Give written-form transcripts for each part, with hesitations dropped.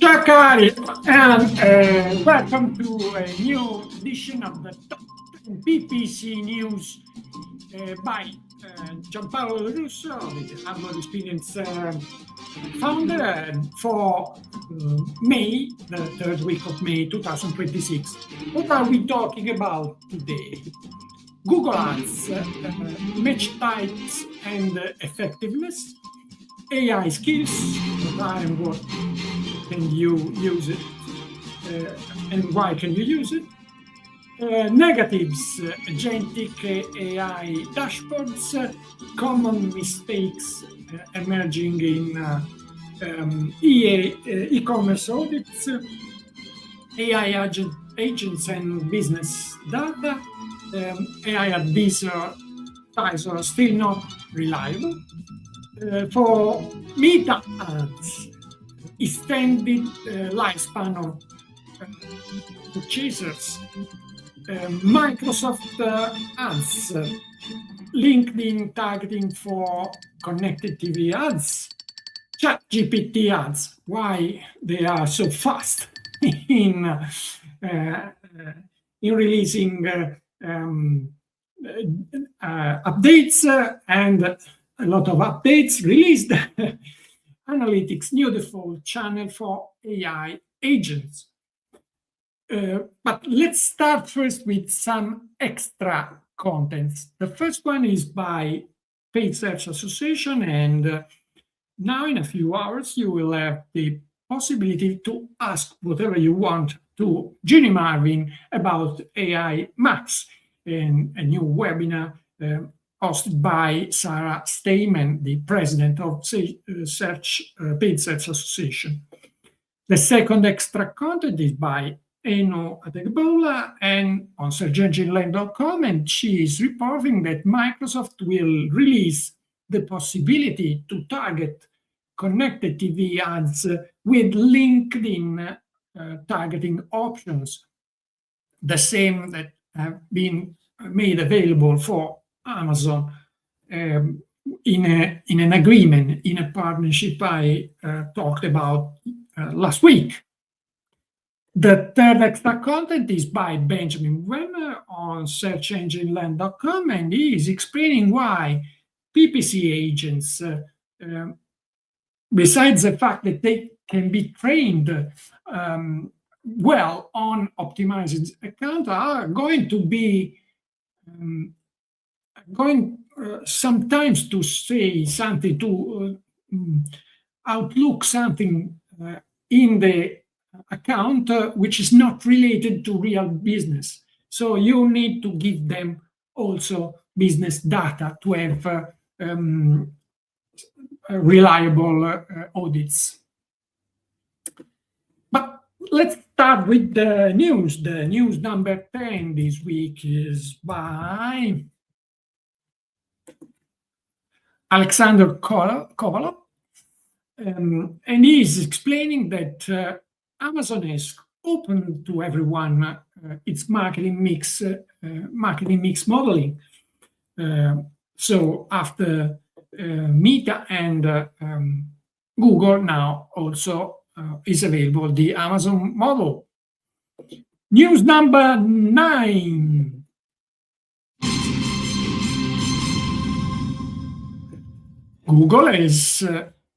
Ciao cari, and welcome to a new edition of the PPC News by Gianpaolo Lorusso, the ADworld Experience founder, for May, the third week of May 2026. What are we talking about today? Google Ads, match types and effectiveness, AI skills, what can you use it, and why can you use it? Negatives, agentic AI dashboards, common mistakes emerging in e-commerce audits, AI agents and business data, AI advisor still not reliable. For Meta ads, extended lifespan of purchasers, Microsoft ads, LinkedIn targeting for connected TV ads, ChatGPT ads, why they are so fast in releasing updates, and a lot of updates released. Analytics, new default channel for AI agents. But let's start first with some extra contents. The first one is by Paid Search Association, and now in a few hours you will have the possibility to ask whatever you want to Ginny Marvin about AI Max, in a new webinar hosted by Sarah Stayman, the president of Paid Search Association. The second extra content is by Eno Adegbola and on searchengineland.com, and she is reporting that Microsoft will release the possibility to target connected TV ads with LinkedIn targeting options, the same that have been made available for Amazon in an agreement, in a partnership I talked about last week. The third extra content is by Benjamin Wemmer on searchengineland.com, and he is explaining why PPC agents, besides the fact that they can be trained well on optimizing account, are going to be sometimes to say something, to outlook something in the account which is not related to real business. So you need to give them also business data to have reliable audits. But let's start with the news. The news number 10 this week is by Alexander Kovalov, and he is explaining that Amazon has opened to everyone its marketing mix modeling. So after Meta and Google, now also is available the Amazon model. News number 9. Google has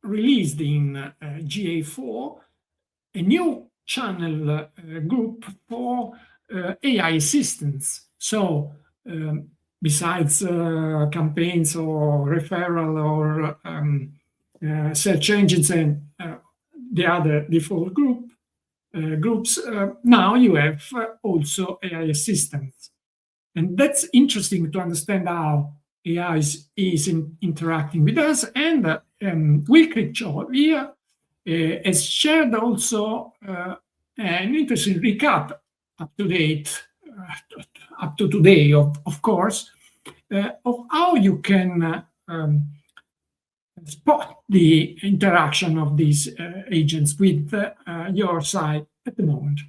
released in GA4 a new channel group for AI assistants. So besides campaigns or referral or search engines and the other default groups, now you have also AI assistants. And that's interesting to understand how AI is interacting with us. And Will Critchlow here has shared also an interesting recap up to today, of course, of how you can spot the interaction of these agents with your site at the moment.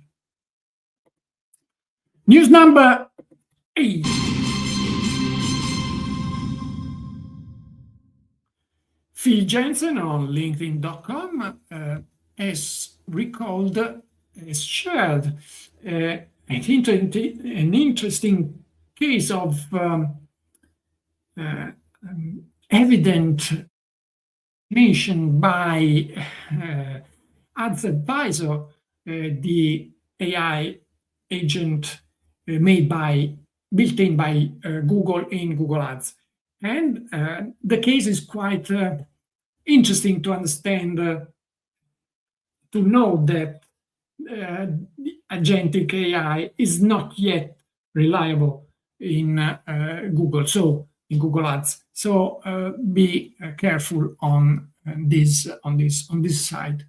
News number 8. Phil Jensen on LinkedIn.com has recalled, has shared an interesting case of evident mentioned by Ads Advisor, the AI agent built in by Google in Google Ads. And the case is quite interesting to understand, to know that agentic AI is not yet reliable in Google, so in Google Ads. So be careful on this side.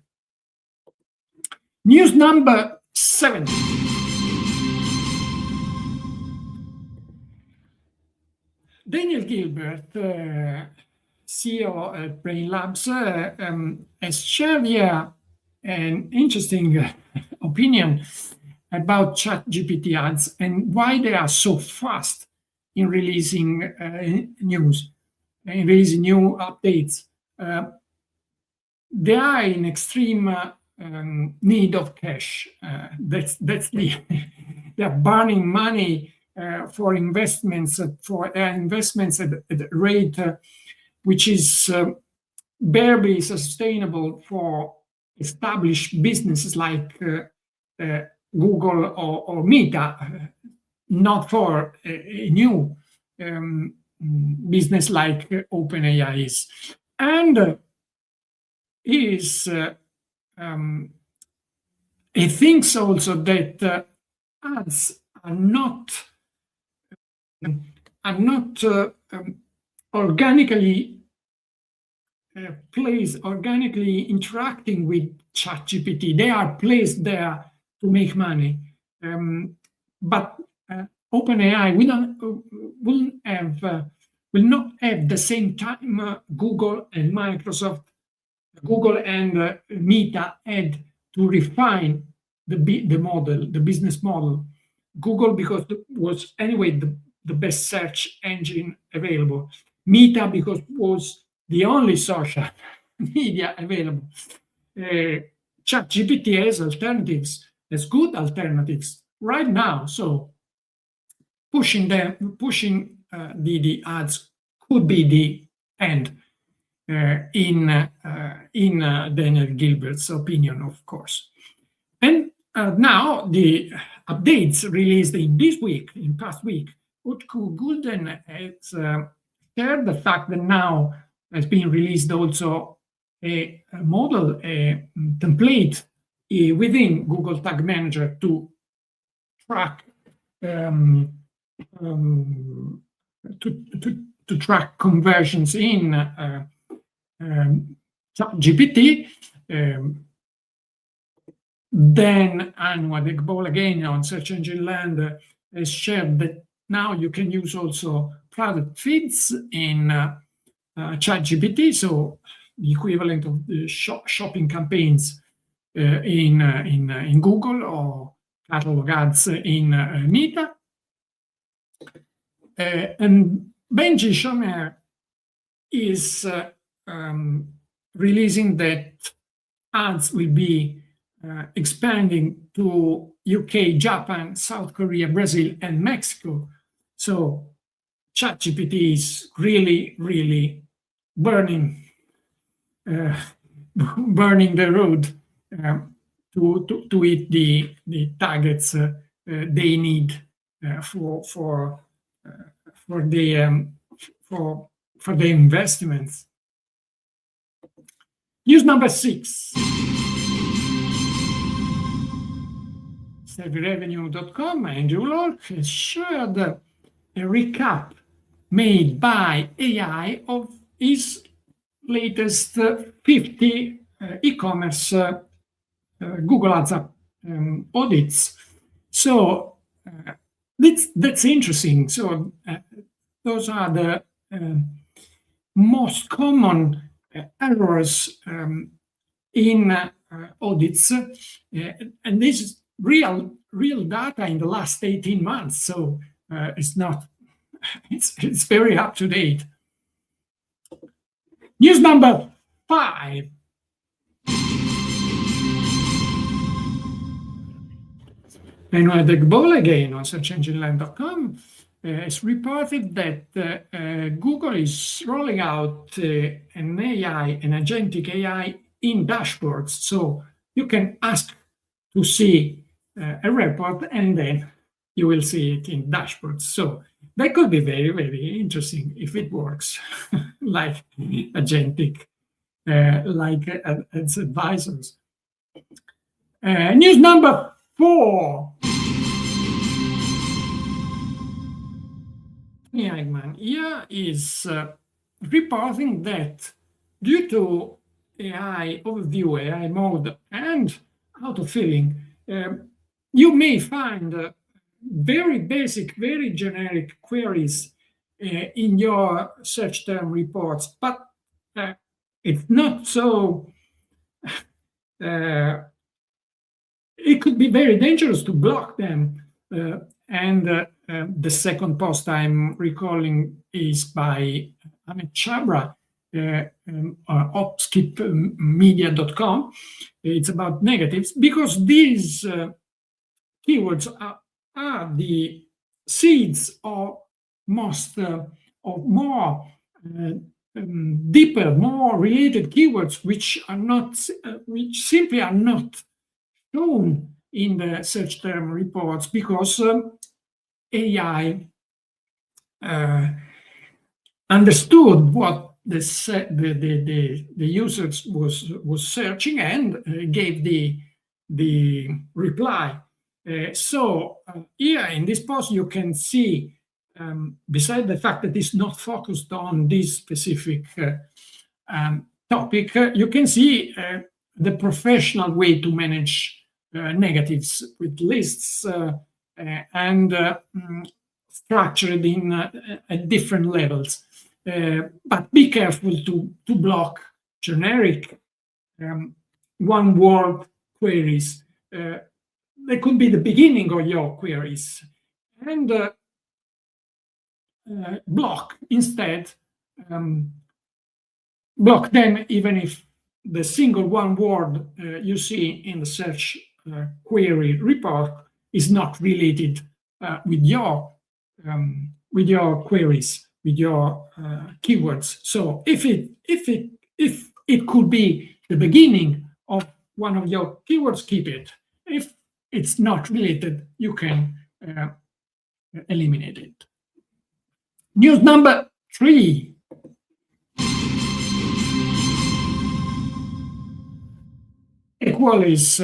News number 7. Daniel Gilbert, CEO at Brain Labs, has shared here an interesting opinion about ChatGPT ads and why they are so fast in releasing new updates. They are in extreme need of cash. That's the they are burning money for investments at a rate which is barely sustainable for established businesses like Google or Meta, not for a new business like OpenAI is. And he thinks also that ads are not organically interacting with ChatGPT. They are placed there to make money, but OpenAI will not have the same time Google and Microsoft, Google and Meta had to refine the business model. Google, because it was anyway the best search engine available. Meta, because it was the only social media available. ChatGPT has alternatives, has good alternatives right now. So pushing the ads could be the end, in Daniel Gilbert's opinion, of course. And now the updates released in past week, Utku Gulden has shared the fact that now has been released also a model, a template within Google Tag Manager to track to track conversions in ChatGPT. Then Anwar Iqbal again on Search Engine Land has shared that now you can use also product feeds in ChatGPT, so the equivalent of the shopping campaigns in Google or catalog ads in Meta. And Benji Shomer is releasing that ads will be expanding to UK, Japan, South Korea, Brazil, and Mexico. So ChatGPT is really burning the road to hit the targets they need for the investments. News number 6. SavvyRevenue.com, Andrew Lork has shared a recap made by AI of his latest 50 e-commerce Google Ads audits. So that's interesting. So those are the most common errors in audits, and this is real data in the last 18 months. So it's very up to date. News number 5. And ADworld again on searchengineland.com has reported that Google is rolling out an AI, an agentic AI in dashboards. So you can ask to see a report and then you will see it in dashboards. So that could be very, very interesting if it works like agentic, like as advisors. News number 4. Eichmann here is reporting that due to AI overview, AI mode, and autofilling, you may find very basic, very generic queries in your search term reports, but it's not so. It could be very dangerous to block them. The second post I'm recalling is by Amit Chabra, opskipmedia.com. It's about negatives, because these keywords are the seeds of more deeper, more related keywords, which simply are not shown in the search term reports, because AI understood what the users was searching and gave the reply. So here in this post you can see, beside the fact that it's not focused on this specific topic, you can see the professional way to manage negatives with lists and structured in at different levels. But be careful to block generic one-word queries. They could be the beginning of your queries, and block instead. Block them even if the single one word you see in the search query report is not related with your queries, with your keywords. So if it could be the beginning of one of your keywords, keep it. If it's not related, you can eliminate it. News number 3. Equalis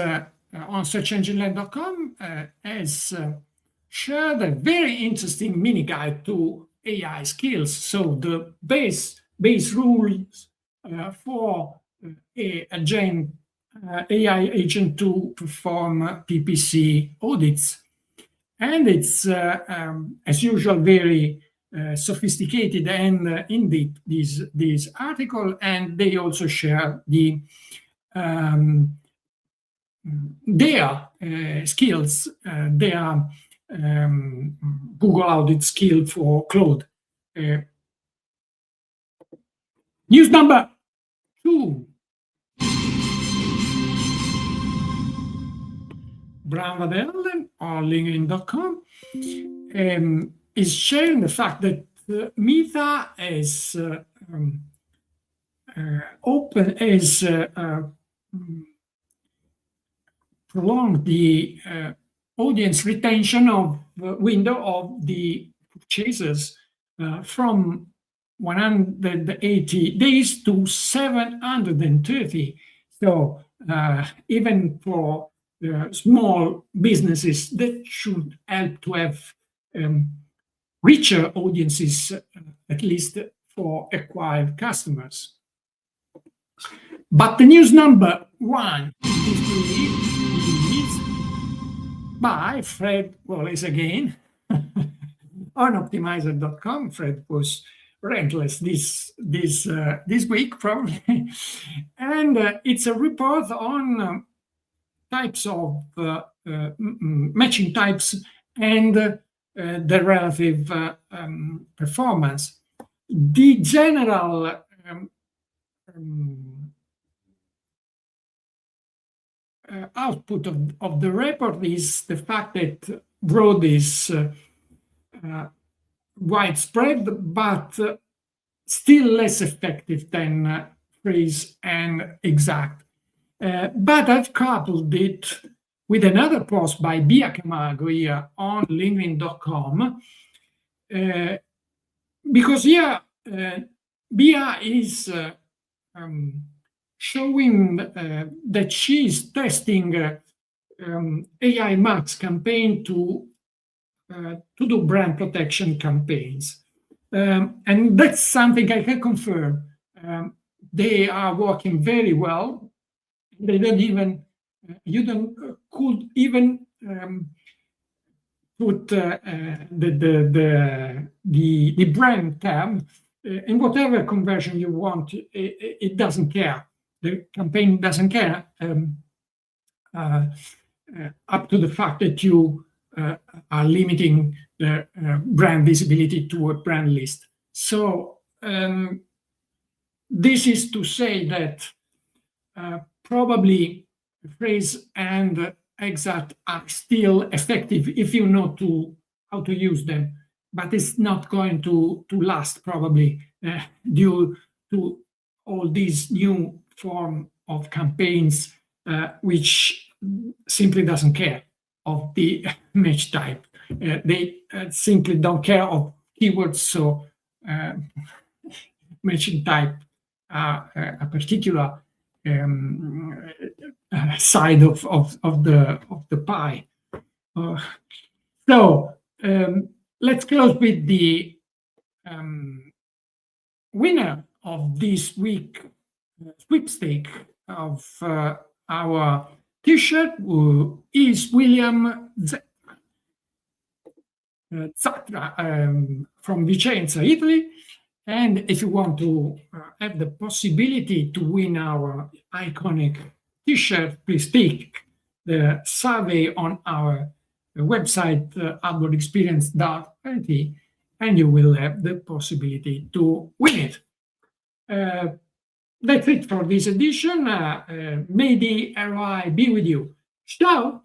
on searchengineland.com has shared a very interesting mini guide to AI skills. So the base rules for an AI agent to perform PPC audits. And it's, as usual, very sophisticated and in-depth, this article, and they also share their skills, their Google Audit skill for Claude. News number 2. Bram Vadelen on LinkedIn.com is sharing the fact that Meta is prolonged the audience retention of window of the purchasers from 180 days to 730. So even for small businesses, that should help to have richer audiences, at least for acquired customers. But the news number 1 is by Fred Wallace again on optimizer.com. Fred was relentless this week, probably. And it's a report on types of matching types and the relative performance. The general output of the report is the fact that broad is widespread, but still less effective than phrase and exact. But I've coupled it with another post by Bia Camargo here on linkedin.com, because here Bia is showing that she's testing AI Max campaign to do brand protection campaigns. And that's something I can confirm. They are working very well. They don't even, could even put the brand tab in whatever conversion you want. It doesn't care. The campaign doesn't care, up to the fact that you are limiting the brand visibility to a brand list. So this is to say that probably phrase and exact are still effective if you know how to use them, but it's not going to last probably due to all these new form of campaigns which simply doesn't care of the match type. They simply don't care of keywords, so matching type are a particular side of the pie. So let's close with the winner of this week sweepstake of our T-shirt, who is William Zatra from Vicenza, Italy. And if you want to have the possibility to win our iconic T-shirt, please take the survey on our website, adworldexperience.it, and you will have the possibility to win it. That's it for this edition. May the ROI be with you. Ciao!